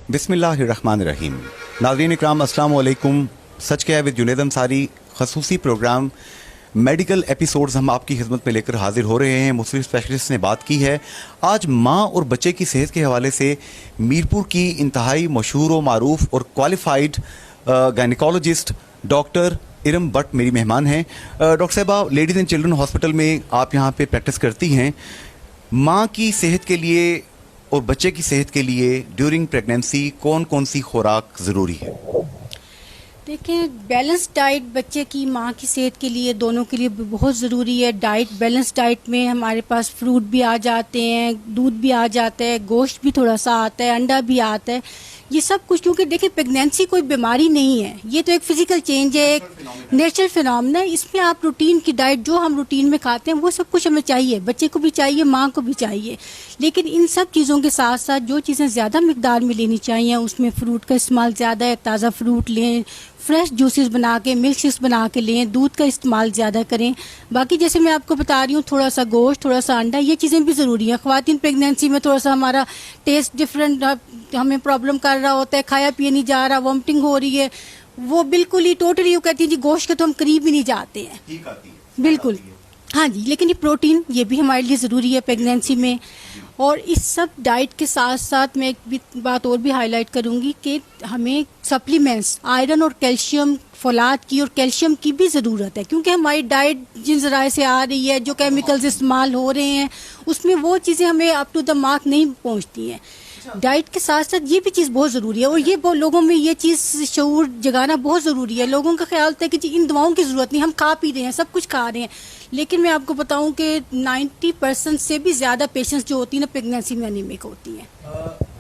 बिस्मिल्लाहिर्रहमानिर्रहीम। नाज़रीन इकराम अस्सलाम वालेकुम। सच क्या है विद जुनैद अंसारी खसूसी प्रोग्राम मेडिकल एपिसोड्स हम आपकी खिदमत में लेकर हाजिर हो रहे हैं। मुख्तलिफ स्पेशलिस्ट ने बात की है। आज माँ और बच्चे की सेहत के हवाले से मीरपुर की इंतहाई मशहूर व मारूफ और qualified gynaecologist doctor Iram but मेरी मेहमान हैं। डॉक्टर साहिबा, लेडीज़ एंड चिल्ड्रन हॉस्पिटल में आप यहाँ पे प्रैक्टिस करती हैं। माँ की सेहत के लिए और बच्चे की सेहत के लिए ड्यूरिंग प्रेगनेंसी कौन कौन सी खुराक ज़रूरी है? देखिए, बैलेंस डाइट बच्चे की माँ की सेहत के लिए दोनों के लिए बहुत ज़रूरी है। बैलेंस डाइट में हमारे पास फ्रूट भी आ जाते हैं, दूध भी आ जाता है, गोश्त भी थोड़ा सा आता है, अंडा भी आता है, ये सब कुछ। क्योंकि देखिए, प्रेगनेंसी कोई बीमारी नहीं है, ये तो एक फिजिकल चेंज है, एक नेचुरल फिनोमेना है। इसमें आप रूटीन की डाइट जो हम रूटीन में खाते हैं वो सब कुछ हमें चाहिए, बच्चे को भी चाहिए, माँ को भी चाहिए। लेकिन इन सब चीज़ों के साथ साथ जो चीज़ें ज़्यादा मिकदार में लेनी चाहिए, उसमें फ्रूट का इस्तेमाल ज़्यादा है। ताज़ा फ्रूट लें, फ्रेश जूसेस बना के, मिल्क शेक्स बना के लें, दूध का इस्तेमाल ज़्यादा करें। बाकी जैसे मैं आपको बता रही हूँ, थोड़ा सा गोश्त, थोड़ा सा अंडा, ये चीज़ें भी ज़रूरी हैं। ख़वातीन प्रेगनेंसी में थोड़ा सा हमारा टेस्ट डिफरेंट हमें प्रॉब्लम कर रहा होता है, खाया पिया नहीं जा रहा, वॉमिटिंग हो रही है, वो बिल्कुल ही टोटली वो कहती है जी गोश्त के तो हम करीब ही नहीं जाते हैं। बिल्कुल, हाँ जी। लेकिन ये प्रोटीन ये भी हमारे लिए ज़रूरी है प्रेगनेंसी में। और इस सब डाइट के साथ साथ मैं एक बात और भी हाईलाइट करूंगी कि हमें सप्लीमेंट्स आयरन और कैल्शियम, फौलाद की और कैल्शियम की भी ज़रूरत है। क्योंकि हमारी डाइट जिन ज़राए से आ रही है, जो केमिकल्स इस्तेमाल हो रहे हैं, उसमें वो चीज़ें हमें अप टू द मार्क नहीं पहुंचती हैं। डाइट के साथ साथ ये भी चीज़ बहुत ज़रूरी है। और ये लोगों में ये चीज़ शऊर जगाना बहुत ज़रूरी है। लोगों का ख्याल था कि जी इन दवाओं की ज़रूरत नहीं, हम खा पी रहे हैं, सब कुछ खा रहे हैं। लेकिन मैं आपको बताऊं कि 90% से भी ज़्यादा पेशेंट्स जो होती हैं ना, प्रेगनेंसी में अनीमिक होती हैं।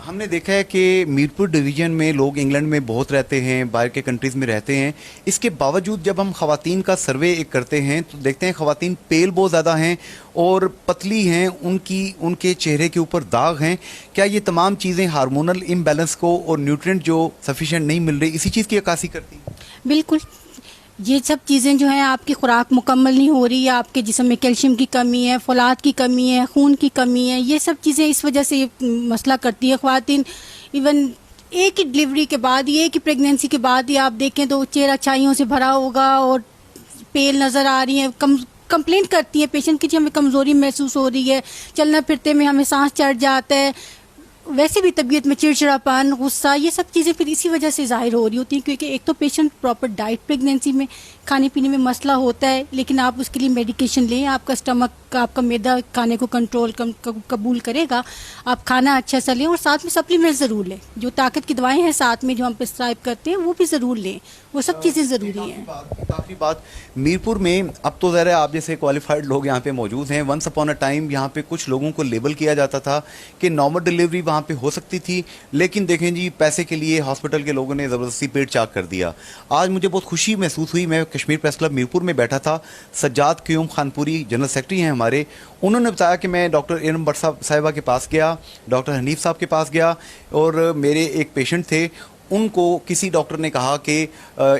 हमने देखा है कि मीरपुर डिवीज़न में लोग इंग्लैंड में बहुत रहते हैं, बाहर के कंट्रीज़ में रहते हैं। इसके बावजूद जब हम ख़वातीन का सर्वे एक करते हैं तो देखते हैं ख़वातीन पेल बहुत ज़्यादा हैं और पतली हैं, उनके चेहरे के ऊपर दाग हैं। क्या ये तमाम चीज़ें हार्मोनल इम्बैलेंस को और न्यूट्रिएंट जो सफिशिएंट नहीं मिल रही, इसी चीज़ की अक्कासी करती हैं? बिल्कुल, ये सब चीज़ें जो हैं, आपकी खुराक मुकम्मल नहीं हो रही है, आपके जिस्म में कैल्शियम की कमी है, फौलाद की कमी है, खून की कमी है, ये सब चीज़ें इस वजह से मसला करती है ख़वातीन। इवन एक ही डिलीवरी के बाद, एक ही प्रेगनेंसी के बाद ही आप देखें तो चेहरा छाइयों से भरा होगा और पेल नज़र आ रही है। कंप्लेंट करती है पेशेंट की जी हमें कमज़ोरी महसूस हो रही है, चलना फिरते में हमें सांस चढ़ जाता है, वैसे भी तबीयत में चिड़चिड़ापन, गुस्सा, ये सब चीज़ें फिर इसी वजह से ज़ाहिर हो रही होती हैं। क्योंकि एक तो पेशेंट प्रॉपर डाइट प्रेगनेंसी में खाने पीने में मसला होता है, लेकिन आप उसके लिए मेडिकेशन लें, आपका स्टमक का, आपका मैदा खाने को कंट्रोल कबूल करेगा, आप खाना अच्छा सा लें और साथ में सप्लीमेंट ज़रूर लें। जो ताकत की दवाएं हैं साथ में जो हम प्रिस्क्राइब करते हैं वो भी ज़रूर लें, वो सब चीज़ें ज़रूरी हैं। काफ़ी बात मीरपुर में अब तो ज़रा आप जैसे क्वालिफाइड लोग यहाँ पे मौजूद हैं। वंस अपॉन अ टाइम यहाँ पे कुछ लोगों को लेबल किया जाता था कि नॉर्मल डिलीवरी वहाँ पे हो सकती थी, लेकिन देखें जी पैसे के लिए हॉस्पिटल के लोगों ने पेट चाक कर दिया। आज मुझे बहुत खुशी महसूस हुई, मैं कश्मीर प्रेस क्लब मीरपुर में बैठा था, सज्जाद क्यूम खानपुरी जनरल सेक्रेटरी हैं हमारे, उन्होंने बताया कि मैं डॉक्टर इरम बट साहिबा के पास गया, डॉक्टर हनीफ साहब के पास गया और मेरे एक पेशेंट थे, उनको किसी डॉक्टर ने कहा कि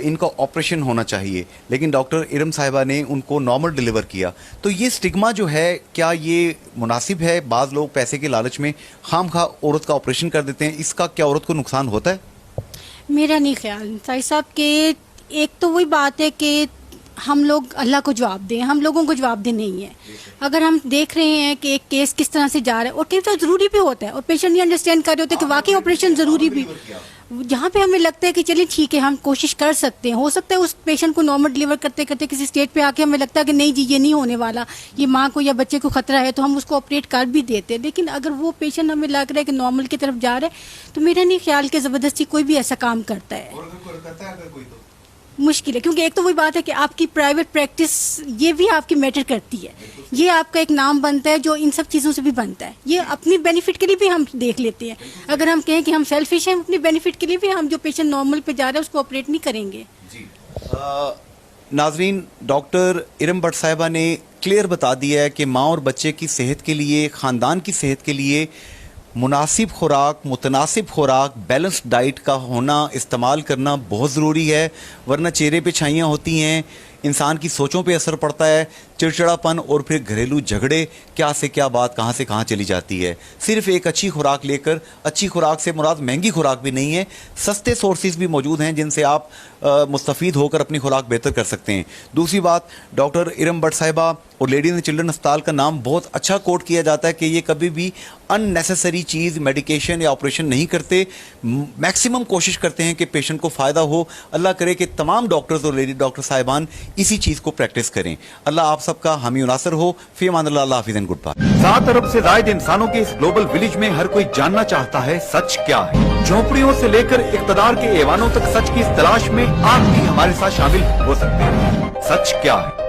इनका ऑपरेशन होना चाहिए, लेकिन डॉक्टर इरम साहिबा ने उनको नॉर्मल डिलीवर किया। तो ये स्टिग्मा जो है, क्या ये मुनासिब है? बाज़ लोग पैसे के लालच में खामखा औरत का ऑपरेशन कर देते हैं, इसका क्या औरत को नुकसान होता है? मेरा नहीं ख्याल साहिब साहब के, एक तो वही बात है कि हम लोग अल्लाह को जवाब दें, हम लोगों को जवाब दे नहीं है। अगर हम देख रहे हैं कि एक केस किस तरह से जा रहा है और कई तो ज़रूरी भी होता है और पेशेंट ये अंडरस्टैंड कर रहे होते हैं कि वाकई ऑपरेशन ज़रूरी भी, जहाँ पे हमें लगता है कि चलिए ठीक है हम कोशिश कर सकते हैं, हो सकता है उस पेशेंट को नॉर्मल डिलीवर करते करते किसी स्टेज पे आके हमें लगता है कि नहीं जी ये नहीं होने वाला, ये माँ को या बच्चे को खतरा है, तो हम उसको ऑपरेट कर भी देते हैं। लेकिन अगर वो पेशेंट हमें लग रहा है कि नॉर्मल की तरफ जा रहा है, तो मेरा नहीं ख्याल कि ज़बरदस्ती कोई भी ऐसा काम करता है, मुश्किल है। क्योंकि एक तो वही बात है कि आपकी प्राइवेट प्रैक्टिस ये भी आपकी मैटर करती है, ये आपका एक नाम बनता है जो इन सब चीज़ों से भी बनता है। ये अपनी बेनिफिट के लिए भी हम देख लेते हैं। अगर हम कहें कि हम सेल्फिश हैं, अपनी बेनिफिट के लिए भी हम जो पेशेंट नॉर्मल पे जा रहे हैं उसको ऑपरेट नहीं करेंगे जी। नाजरीन, डॉक्टर इरम बट साहिबा ने क्लियर बता दिया है कि माँ और बच्चे की सेहत के लिए, ख़ानदान की सेहत के लिए मुनासिब खुराक, मुतनासिब खुराक, बैलेंस्ड डाइट का होना, इस्तेमाल करना बहुत ज़रूरी है, वरना चेहरे पे छाइयाँ होती हैं, इंसान की सोचों पे असर पड़ता है, चिड़चिड़ापन और फिर घरेलू झगड़े, क्या से क्या बात कहाँ से कहाँ चली जाती है। सिर्फ एक अच्छी खुराक लेकर, अच्छी खुराक से मुराद महंगी खुराक भी नहीं है, सस्ते सोर्सेज भी मौजूद हैं जिनसे आप मुस्तफ़ीद होकर अपनी खुराक बेहतर कर सकते हैं। दूसरी बात, डॉक्टर इरम भट्ट साहिबा और लेडीज़ एंड चिल्ड्रन अस्पताल का नाम बहुत अच्छा कोट किया जाता है कि ये कभी भी अननेसेसरी चीज़, मेडिकेशन या ऑपरेशन नहीं करते, मैक्सिमम कोशिश करते हैं कि पेशेंट को फ़ायदा हो। अल्लाह करे कि तमाम डॉक्टर्स और लेडी डॉक्टर साहिबान इसी चीज़ को प्रैक्टिस करें। अल्लाह आप सबका हामी नासर हो। फी अमान अल्लाह, अल्लाह हाफिज़ एंड गुड बाय। 7 अरब से ज्यादा इंसानों के इस ग्लोबल विलेज में हर कोई जानना चाहता है सच क्या है। झोपड़ियों से लेकर इक़्तिदार के ऐवानों तक सच की इस तलाश में आप भी हमारे साथ शामिल हो सकते हैं। सच क्या है?